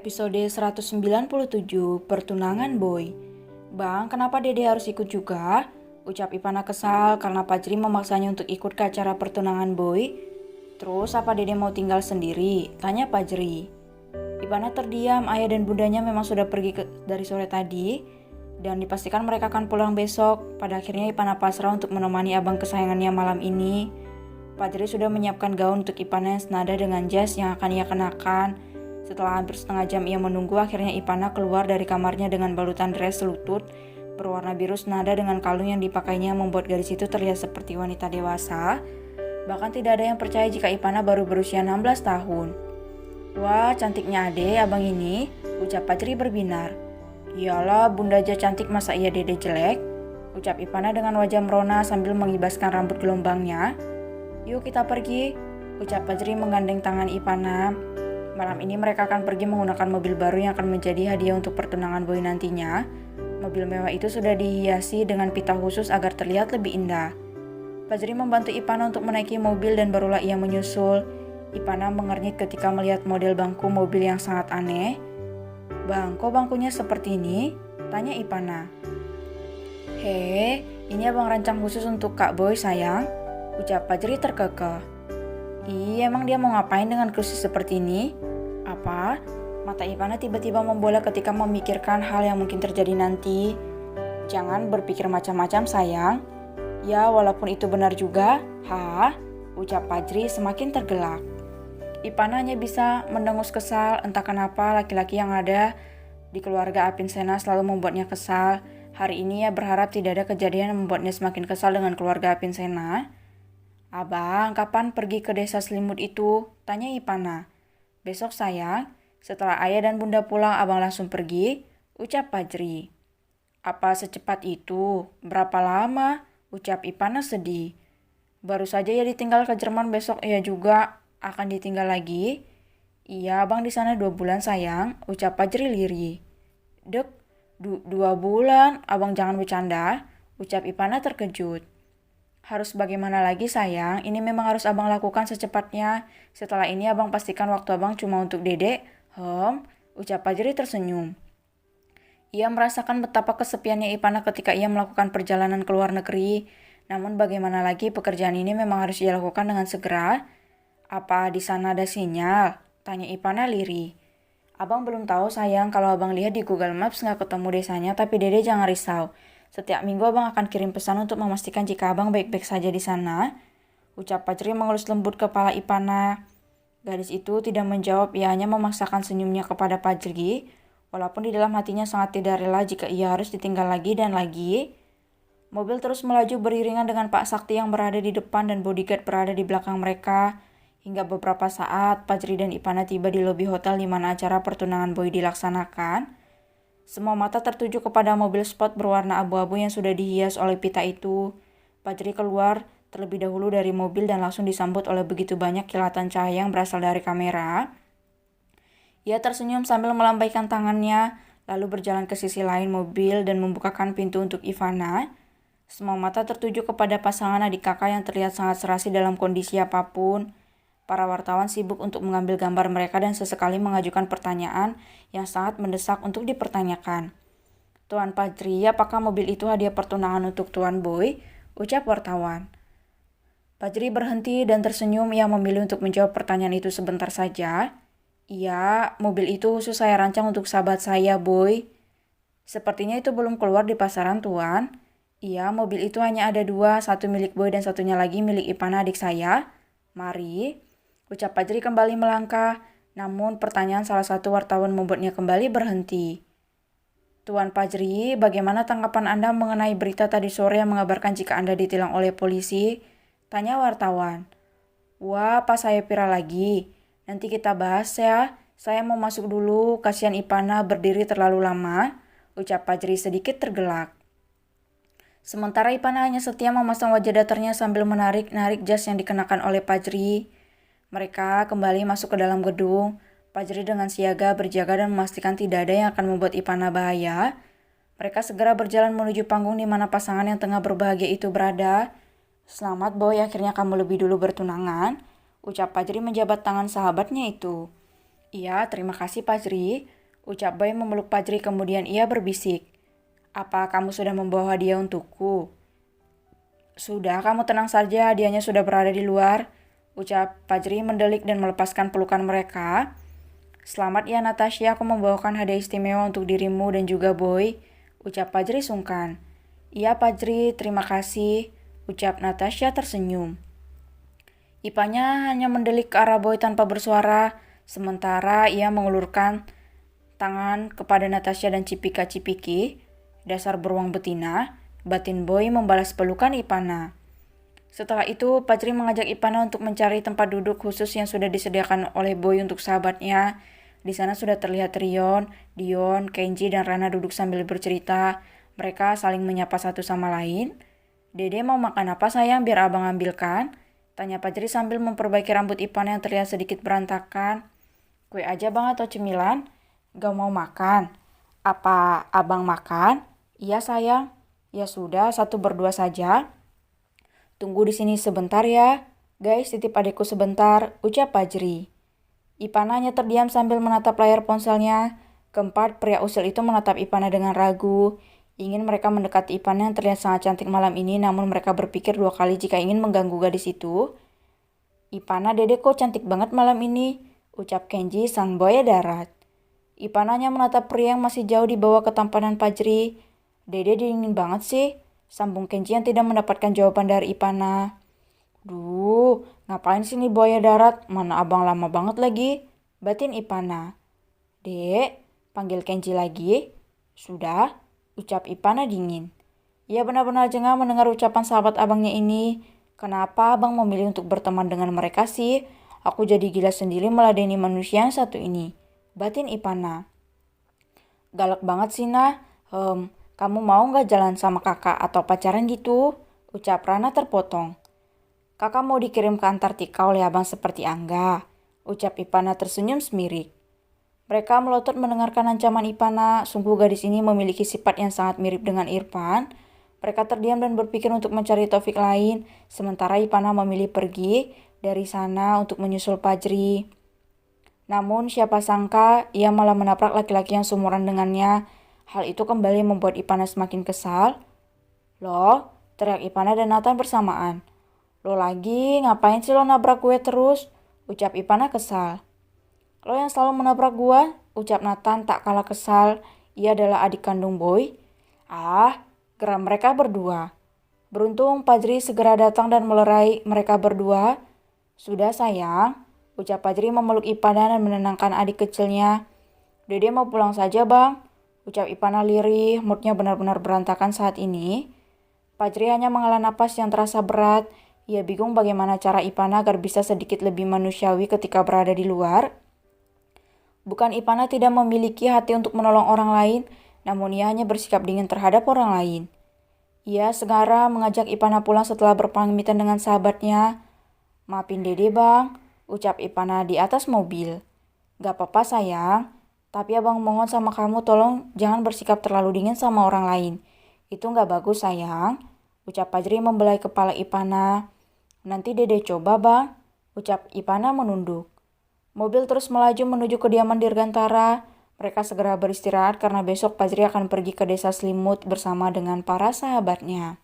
Episode 197, Pertunangan Boy. Bang, kenapa Dede harus ikut juga? Ucap Ipana kesal karena Pajri memaksanya untuk ikut ke acara pertunangan Boy. Terus apa Dede mau tinggal sendiri? Tanya Pajri. Ipana terdiam, ayah dan bundanya memang sudah pergi dari sore tadi. Dan dipastikan mereka akan pulang besok. Pada akhirnya Ipana pasrah untuk menemani abang kesayangannya malam ini. Pajri sudah menyiapkan gaun untuk Ipana yang senada dengan jas yang akan ia kenakan. Setelah hampir setengah jam ia menunggu, akhirnya Ipana keluar dari kamarnya dengan balutan dress selutut berwarna biru senada dengan kalung yang dipakainya membuat gadis itu terlihat seperti wanita dewasa. Bahkan tidak ada yang percaya jika Ipana baru berusia 16 tahun. Wah, cantiknya ade abang ini, ucap Pajri berbinar. Iyalah, bunda aja cantik masa iya dede jelek, ucap Ipana dengan wajah merona sambil mengibaskan rambut gelombangnya. Yuk kita pergi, ucap Pajri menggandeng tangan Ipana. Malam ini mereka akan pergi menggunakan mobil baru yang akan menjadi hadiah untuk pertunangan Boy nantinya. Mobil mewah itu sudah dihiasi dengan pita khusus agar terlihat lebih indah. Pajri membantu Ipana untuk menaiki mobil dan barulah ia menyusul. Ipana mengernyit ketika melihat model bangku mobil yang sangat aneh. Bang, kok bangkunya seperti ini? Tanya Ipana. Hei, ini abang rancang khusus untuk Kak Boy sayang, ucap Pajri terkekeh. Ih, emang dia mau ngapain dengan kursi seperti ini? Apa? Mata Ipana tiba-tiba membola ketika memikirkan hal yang mungkin terjadi nanti. Jangan berpikir macam-macam sayang. Ya, walaupun itu benar juga. Ucap Pajri semakin tergelak. Ipana hanya bisa mendengus kesal, entah kenapa laki-laki yang ada di keluarga Apinsena selalu membuatnya kesal. Hari ini ia berharap tidak ada kejadian yang membuatnya semakin kesal dengan keluarga Apinsena. Abang, kapan pergi ke desa selimut itu? Tanya Ipana. Besok sayang, setelah ayah dan bunda pulang abang langsung pergi, ucap Pajri. Apa secepat itu? Berapa lama? Ucap Ipana sedih. Baru saja ia ditinggal ke Jerman, besok ia juga akan ditinggal lagi. Iya, abang di sana 2 bulan sayang, ucap Pajri lirih. Dek, 2 bulan, abang jangan bercanda, ucap Ipana terkejut. Harus bagaimana lagi sayang, ini memang harus abang lakukan secepatnya. Setelah ini abang pastikan waktu abang cuma untuk dedek. Ucap Pajri tersenyum. Ia merasakan betapa kesepiannya Ipana ketika ia melakukan perjalanan ke luar negeri. Namun bagaimana lagi, pekerjaan ini memang harus ia lakukan dengan segera. Apa di sana ada sinyal? Tanya Ipana lirih. Abang belum tahu sayang, kalau abang lihat di Google Maps nggak ketemu desanya, tapi dede jangan risau. Setiap minggu abang akan kirim pesan untuk memastikan jika abang baik-baik saja di sana. Ucap Pajri mengelus lembut kepala Ipana. Gadis itu tidak menjawab, ia hanya memaksakan senyumnya kepada Pajri. Walaupun di dalam hatinya sangat tidak rela jika ia harus ditinggal lagi dan lagi. Mobil terus melaju beriringan dengan Pak Sakti yang berada di depan dan bodyguard berada di belakang mereka. Hingga beberapa saat, Pajri dan Ipana tiba di lobi hotel di mana acara pertunangan Boy dilaksanakan. Semua mata tertuju kepada mobil sport berwarna abu-abu yang sudah dihias oleh pita itu. Pajri keluar terlebih dahulu dari mobil dan langsung disambut oleh begitu banyak kilatan cahaya yang berasal dari kamera. Ia tersenyum sambil melambaikan tangannya, lalu berjalan ke sisi lain mobil dan membukakan pintu untuk Ipana. Semua mata tertuju kepada pasangan adik kakak yang terlihat sangat serasi dalam kondisi apapun. Para wartawan sibuk untuk mengambil gambar mereka dan sesekali mengajukan pertanyaan yang sangat mendesak untuk dipertanyakan. Tuan Pajri, apakah mobil itu hadiah pertunangan untuk Tuan Boy? Ucap wartawan. Pajri berhenti dan tersenyum. Ia memilih untuk menjawab pertanyaan itu sebentar saja. Iya, mobil itu khusus saya rancang untuk sahabat saya, Boy. Sepertinya itu belum keluar di pasaran, Tuan. Iya, mobil itu hanya ada 2, satu milik Boy dan satunya lagi milik Ipana adik saya. Mari. Ucap Pajri kembali melangkah, namun pertanyaan salah satu wartawan membuatnya kembali berhenti. Tuan Pajri, bagaimana tanggapan Anda mengenai berita tadi sore yang mengabarkan jika Anda ditilang oleh polisi? Tanya wartawan. Wah, pas saya viral lagi. Nanti kita bahas ya. Saya mau masuk dulu, kasihan Ipana berdiri terlalu lama. Ucap Pajri sedikit tergelak. Sementara Ipana hanya setia memasang wajah datarnya sambil menarik-narik jas yang dikenakan oleh Pajri. Mereka kembali masuk ke dalam gedung. Pajri dengan siaga berjaga dan memastikan tidak ada yang akan membuat Ipana bahaya. Mereka segera berjalan menuju panggung di mana pasangan yang tengah berbahagia itu berada. Selamat Boy, akhirnya kamu lebih dulu bertunangan, ucap Pajri menjabat tangan sahabatnya itu. Iya, terima kasih Pajri. Ucap Boy memeluk Pajri kemudian ia berbisik. Apa kamu sudah membawa hadiah untukku? Sudah, kamu tenang saja, hadiahnya sudah berada di luar. Ucap Pajri mendelik dan melepaskan pelukan mereka. Selamat ya Natasha, aku membawakan hadiah istimewa untuk dirimu dan juga Boy. Ucap Pajri sungkan. Iya Pajri, terima kasih. Ucap Natasha tersenyum. Ipanya hanya mendelik ke arah Boy tanpa bersuara, sementara ia mengulurkan tangan kepada Natasha dan Cipika-Cipiki. Dasar beruang betina, batin Boy membalas pelukan Ipana. Setelah itu, Pajri mengajak Ipana untuk mencari tempat duduk khusus yang sudah disediakan oleh Boy untuk sahabatnya. Di sana sudah terlihat Rion, Dion, Kenji, dan Rana duduk sambil bercerita. Mereka saling menyapa satu sama lain. Dede mau makan apa sayang biar abang ambilkan? Tanya Pajri sambil memperbaiki rambut Ipana yang terlihat sedikit berantakan. Kue aja bang atau cemilan? Gak mau makan. Apa abang makan? Iya sayang. Ya sudah, satu berdua saja. Tunggu di sini sebentar ya. Guys, titip adikku sebentar, ucap Pajri. Ipana hanya terdiam sambil menatap layar ponselnya. Keempat, pria usil itu menatap Ipana dengan ragu. Ingin mereka mendekati Ipana yang terlihat sangat cantik malam ini, namun mereka berpikir dua kali jika ingin mengganggu gadis itu. Ipana, Dede kok cantik banget malam ini, ucap Kenji, sang buaya darat. Ipana hanya menatap pria yang masih jauh di bawah ketampanan Pajri. Dede dingin banget sih, sambung Kenji yang tidak mendapatkan jawaban dari Ipana. Duh, ngapain sih nih buaya darat? Mana abang lama banget lagi? Batin Ipana. Dek, panggil Kenji lagi. Sudah, ucap Ipana dingin. Ia benar-benar jengah mendengar ucapan sahabat abangnya ini. Kenapa abang memilih untuk berteman dengan mereka sih? Aku jadi gila sendiri meladeni manusia yang satu ini. Batin Ipana. Galak banget sih nah. Kamu mau gak jalan sama kakak atau pacaran gitu? Ucap Rana terpotong. Kakak mau dikirim ke Antartika oleh abang seperti Angga. Ucap Ipana tersenyum semirik. Mereka melotot mendengarkan ancaman Ipana. Sungguh gadis ini memiliki sifat yang sangat mirip dengan Irfan. Mereka terdiam dan berpikir untuk mencari topik lain. Sementara Ipana memilih pergi dari sana untuk menyusul Pajri. Namun siapa sangka ia malah menabrak laki-laki yang seumuran dengannya. Hal itu kembali membuat Ipana semakin kesal. Loh, teriak Ipana dan Nathan bersamaan. Lo lagi, ngapain sih lo nabrak gue terus? Ucap Ipana kesal. Lo yang selalu menabrak gue? Ucap Nathan tak kalah kesal. Ia adalah adik kandung Boy. Ah, geram mereka berdua. Beruntung Pajri segera datang dan melerai mereka berdua. Sudah sayang, ucap Pajri memeluk Ipana dan menenangkan adik kecilnya. Dede mau pulang saja bang, ucap Ipana lirih, moodnya benar-benar berantakan saat ini. Pajri hanya menghela napas yang terasa berat. Ia bingung bagaimana cara Ipana agar bisa sedikit lebih manusiawi ketika berada di luar. Bukan Ipana tidak memiliki hati untuk menolong orang lain, namun ia hanya bersikap dingin terhadap orang lain. Ia segera mengajak Ipana pulang setelah berpamitan dengan sahabatnya. Maafin Dede bang, ucap Ipana di atas mobil. Gak apa-apa sayang, tapi abang mohon sama kamu tolong jangan bersikap terlalu dingin sama orang lain. Itu gak bagus sayang, ucap Pajri membelai kepala Ipana. Nanti Dede coba bang, ucap Ipana menunduk. Mobil terus melaju menuju kediaman Dirgantara. Mereka segera beristirahat karena besok Pajri akan pergi ke desa Selimut bersama dengan para sahabatnya.